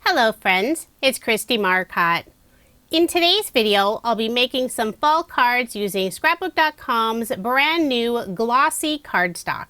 Hello friends, it's Kristie Marcotte. In today's video, I'll be making some fall cards using Scrapbook.com's brand new Glossy Cardstock.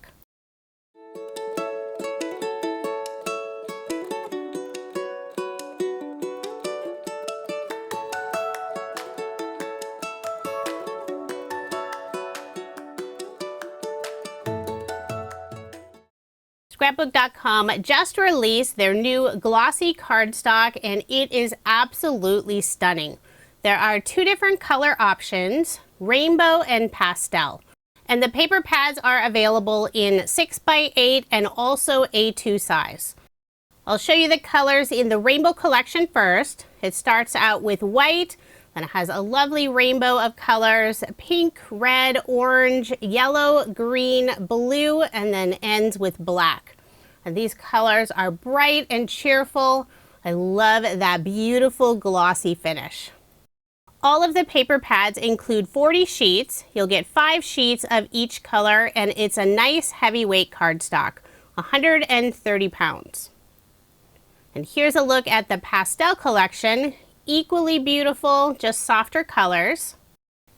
Scrapbook.com just released their new glossy cardstock and it is absolutely stunning. There are two different color options, rainbow and pastel. And the paper pads are available in 6x8 and also A2 size. I'll show you the colors in the rainbow collection first. It starts out with white, then it has a lovely rainbow of colors, pink, red, orange, yellow, green, blue, and then ends with black. And these colors are bright and cheerful. I love that beautiful glossy finish. All of the paper pads include 40 sheets. You'll get 5 sheets of each color, and it's a nice heavyweight cardstock, 130 pounds. And here's a look at the pastel collection. Equally beautiful, just softer colors.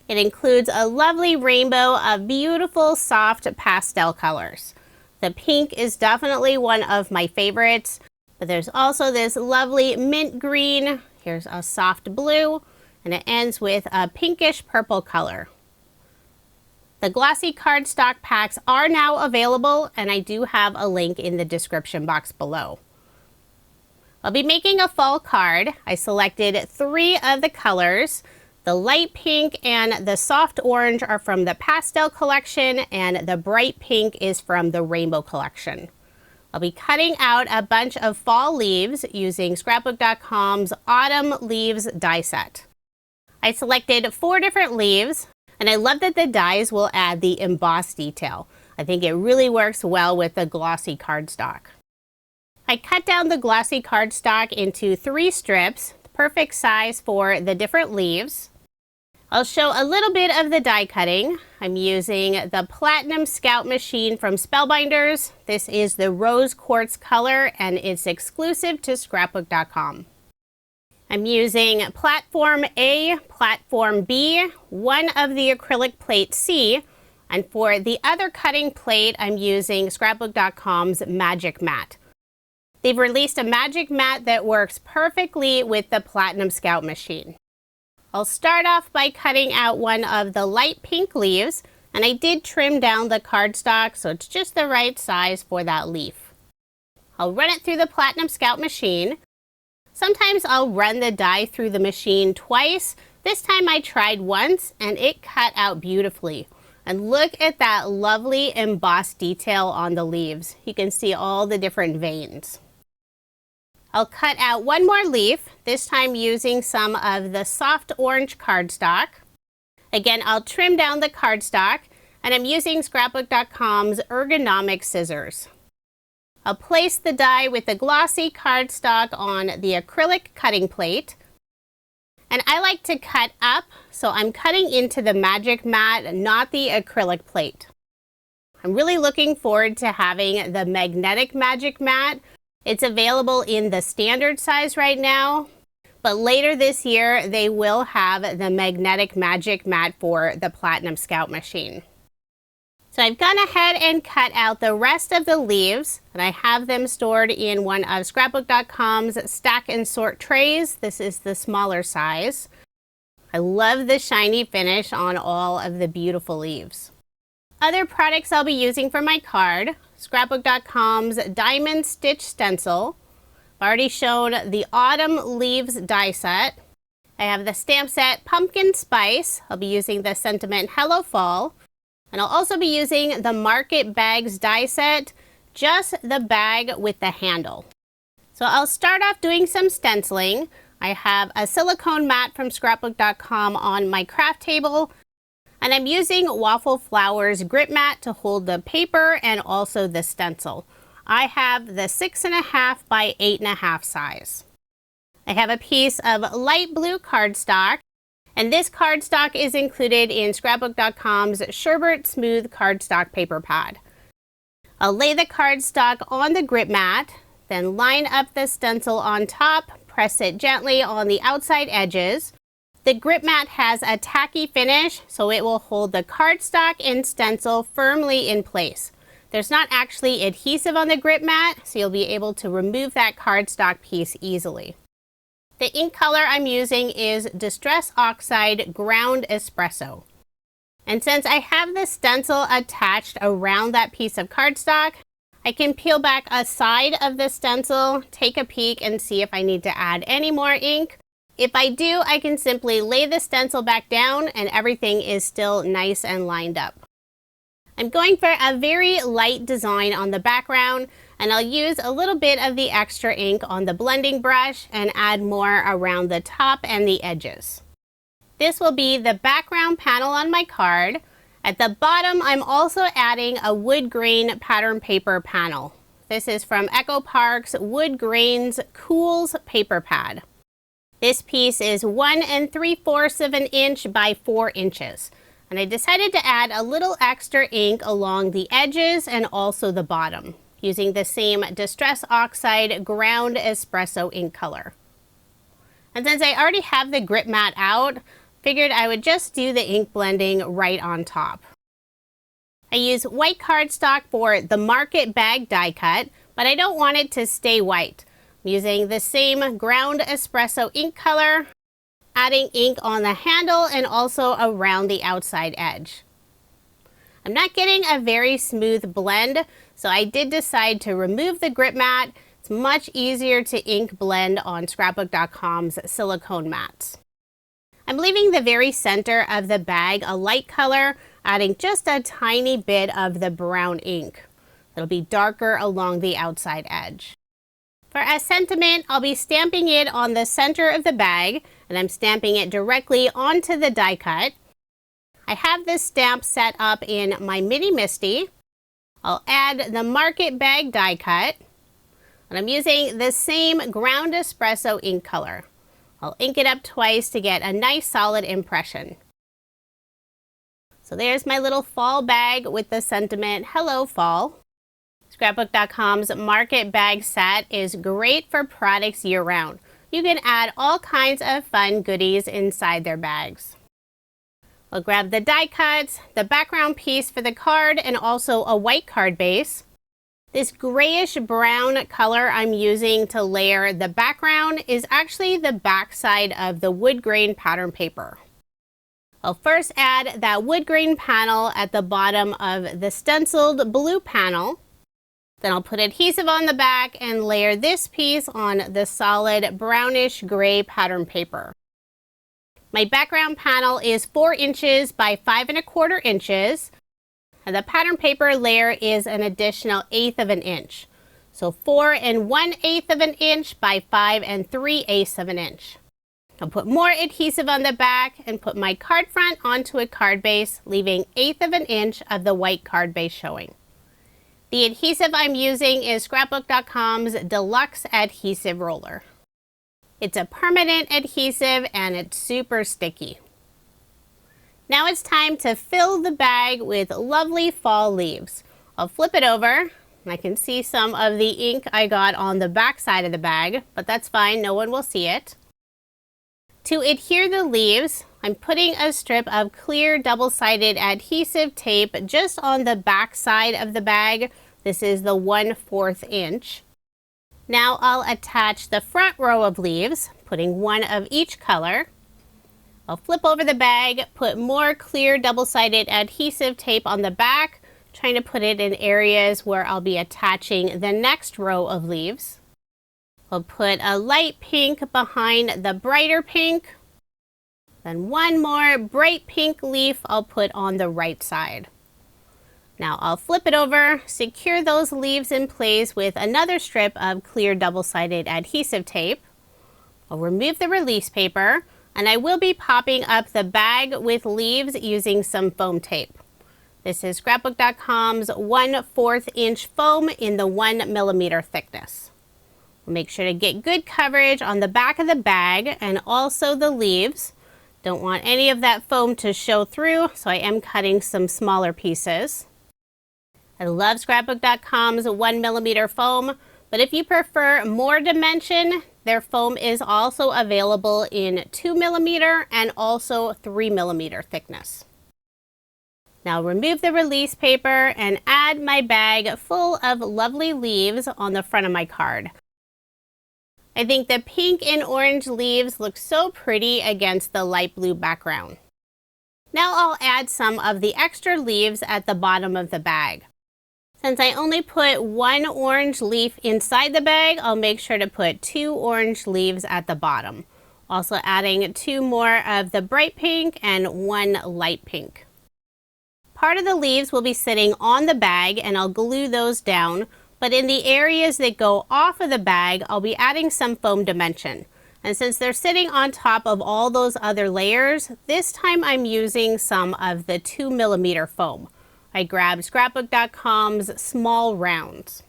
It includes a lovely rainbow of beautiful soft pastel colors. The pink is definitely one of my favorites, but there's also this lovely mint green. Here's a soft blue, and it ends with a pinkish purple color. The glossy cardstock packs are now available, and I do have a link in the description box below. I'll be making a fall card. I selected 3 of the colors. The light pink and the soft orange are from the pastel collection, and the bright pink is from the rainbow collection. I'll be cutting out a bunch of fall leaves using Scrapbook.com's autumn leaves die set. I selected 4 different leaves, and I love that the dies will add the embossed detail. I think it really works well with the glossy cardstock. I cut down the glossy cardstock into 3 strips, the perfect size for the different leaves. I'll show a little bit of the die cutting. I'm using the Platinum Scout machine from Spellbinders. This is the rose quartz color and it's exclusive to Scrapbook.com. I'm using platform A, platform B, one of the acrylic plate C, and for the other cutting plate, I'm using Scrapbook.com's Magic Mat. They've released a magic mat that works perfectly with the Platinum Scout machine. I'll start off by cutting out one of the light pink leaves, and I did trim down the cardstock so it's just the right size for that leaf. I'll run it through the Platinum Scout machine. Sometimes I'll run the die through the machine twice. This time I tried once and it cut out beautifully. And look at that lovely embossed detail on the leaves. You can see all the different veins. I'll cut out one more leaf, this time using some of the soft orange cardstock. Again, I'll trim down the cardstock, and I'm using Scrapbook.com's ergonomic scissors. I'll place the die with the glossy cardstock on the acrylic cutting plate. And I like to cut up, so I'm cutting into the magic mat, not the acrylic plate. I'm really looking forward to having the magnetic magic mat. It's available in the standard size right now, but later this year they will have the magnetic magic mat for the Platinum Scout machine. So I've gone ahead and cut out the rest of the leaves, and I have them stored in one of Scrapbook.com's stack and sort trays. This is the smaller size. I love the shiny finish on all of the beautiful leaves. Other products I'll be using for my card, Scrapbook.com's Diamond Stitch Stencil. I've already shown the Autumn Leaves die set. I have the stamp set Pumpkin Spice. I'll be using the sentiment Hello Fall. And I'll also be using the Marcotte Bags die set, just the bag with the handle. So I'll start off doing some stenciling. I have a silicone mat from Scrapbook.com on my craft table. And I'm using Waffle Flowers grip mat to hold the paper and also the stencil. I have the 6.5 by 8.5 size. I have a piece of light blue cardstock, and this cardstock is included in Scrapbook.com's Sherbet Smooth Cardstock paper pad. I'll lay the cardstock on the grip mat, Then line up the stencil on top, press it gently on the outside edges. The grip mat has a tacky finish, so it will hold the cardstock and stencil firmly in place. There's not actually adhesive on the grip mat, so you'll be able to remove that cardstock piece easily. The ink color I'm using is Distress Oxide Ground Espresso. And since I have the stencil attached around that piece of cardstock, I can peel back a side of the stencil, take a peek, and see if I need to add any more ink. If I do, I can simply lay the stencil back down and everything is still nice and lined up. I'm going for a very light design on the background, and I'll use a little bit of the extra ink on the blending brush and add more around the top and the edges. This will be the background panel on my card. At the bottom, I'm also adding a wood grain pattern paper panel. This is from Echo Park's Wood Grains Cools paper pad. This piece is 1 3/4 of an inch by 4 inches. And I decided to add a little extra ink along the edges and also the bottom, using the same Distress Oxide Ground Espresso ink color. And since I already have the grip mat out, figured I would just do the ink blending right on top. I use white cardstock for the Marcotte bag die cut, but I don't want it to stay white. I'm using the same Ground Espresso ink color, adding ink on the handle and also around the outside edge. I'm not getting a very smooth blend, so I did decide to remove the grip mat. It's much easier to ink blend on Scrapbook.com's silicone mats. I'm leaving the very center of the bag a light color, adding just a tiny bit of the brown ink. It'll be darker along the outside edge. For a sentiment, I'll be stamping it on the center of the bag, and I'm stamping it directly onto the die cut. I have this stamp set up in my mini MISTI. I'll add the Marcotte bag die cut, and I'm using the same Ground Espresso ink color. I'll ink it up twice to get a nice solid impression. So there's my little fall bag with the sentiment, Hello Fall. Scrapbook.com's Marcotte bag set is great for products year-round. You can add all kinds of fun goodies inside their bags. We'll grab the die cuts, the background piece for the card, and also a white card base. This grayish brown color I'm using to layer the background is actually the backside of the wood grain pattern paper. I'll first add that wood grain panel at the bottom of the stenciled blue panel. Then I'll put adhesive on the back and layer this piece on the solid brownish gray pattern paper. My background panel is 4 inches by 5 1/4 inches. And the pattern paper layer is an additional 1/8 of an inch. So 4 1/8 of an inch by 5 3/8 of an inch. I'll put more adhesive on the back and put my card front onto a card base, leaving 1/8 of an inch of the white card base showing. The adhesive I'm using is Scrapbook.com's Deluxe Adhesive Roller. It's a permanent adhesive and it's super sticky. Now it's time to fill the bag with lovely fall leaves. I'll flip it over, and I can see some of the ink I got on the back side of the bag, but that's fine, no one will see it. To adhere the leaves, I'm putting a strip of clear double-sided adhesive tape just on the back side of the bag. This is the 1/4 inch. Now I'll attach the front row of leaves, putting one of each color. I'll flip over the bag, put more clear double-sided adhesive tape on the back, trying to put it in areas where I'll be attaching the next row of leaves. I'll put a light pink behind the brighter pink. Then one more bright pink leaf I'll put on the right side. Now I'll flip it over, secure those leaves in place with another strip of clear double-sided adhesive tape. I'll remove the release paper, and I will be popping up the bag with leaves using some foam tape. This is Scrapbook.com's 1/4 inch foam in the 1 millimeter thickness. Make sure to get good coverage on the back of the bag and also the leaves. Don't want any of that foam to show through, so I am cutting some smaller pieces. I love Scrapbook.com's 1 millimeter foam. But if you prefer more dimension, their foam is also available in 2mm and also 3mm thickness. Now remove the release paper and add my bag full of lovely leaves on the front of my card. I think the pink and orange leaves look so pretty against the light blue background. Now I'll add some of the extra leaves at the bottom of the bag. Since I only put one orange leaf inside the bag, I'll make sure to put 2 orange leaves at the bottom. Also adding 2 more of the bright pink and 1 light pink. Part of the leaves will be sitting on the bag and I'll glue those down, but in the areas that go off of the bag, I'll be adding some foam dimension. And since they're sitting on top of all those other layers, this time I'm using some of the 2mm foam. I grabbed Scrapbook.com's small rounds.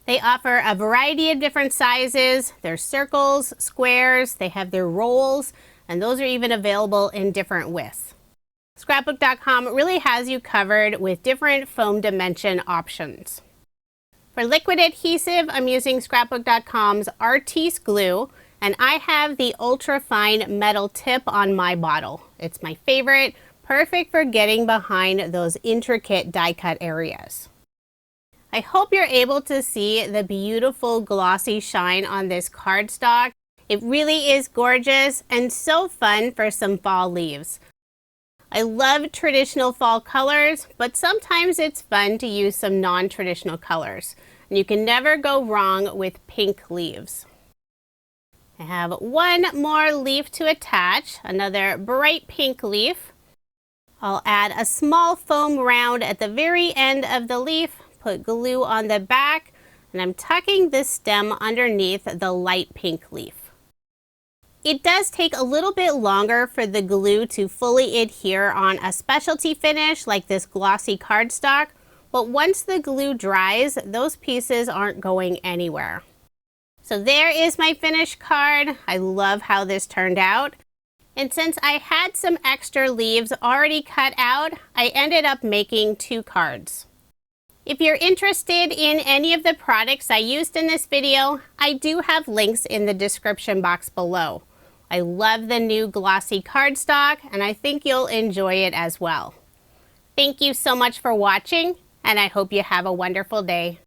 They offer a variety of different sizes. There's circles, squares, they have their rolls, and those are even available in different widths. Scrapbook.com really has you covered with different foam dimension options. For liquid adhesive, I'm using Scrapbook.com's Artis glue, and I have the ultra fine metal tip on my bottle. It's my favorite, perfect for getting behind those intricate die cut areas. I hope you're able to see the beautiful glossy shine on this cardstock. It really is gorgeous and so fun for some fall leaves. I love traditional fall colors, but sometimes it's fun to use some non-traditional colors. And you can never go wrong with pink leaves. I have one more leaf to attach, another bright pink leaf. I'll add a small foam round at the very end of the leaf, put glue on the back, and I'm tucking this stem underneath the light pink leaf. It does take a little bit longer for the glue to fully adhere on a specialty finish like this glossy cardstock, but once the glue dries, those pieces aren't going anywhere. So there is my finished card. I love how this turned out. And since I had some extra leaves already cut out, I ended up making 2 cards. If you're interested in any of the products I used in this video, I do have links in the description box below. I love the new glossy cardstock, and I think you'll enjoy it as well. Thank you so much for watching, and I hope you have a wonderful day.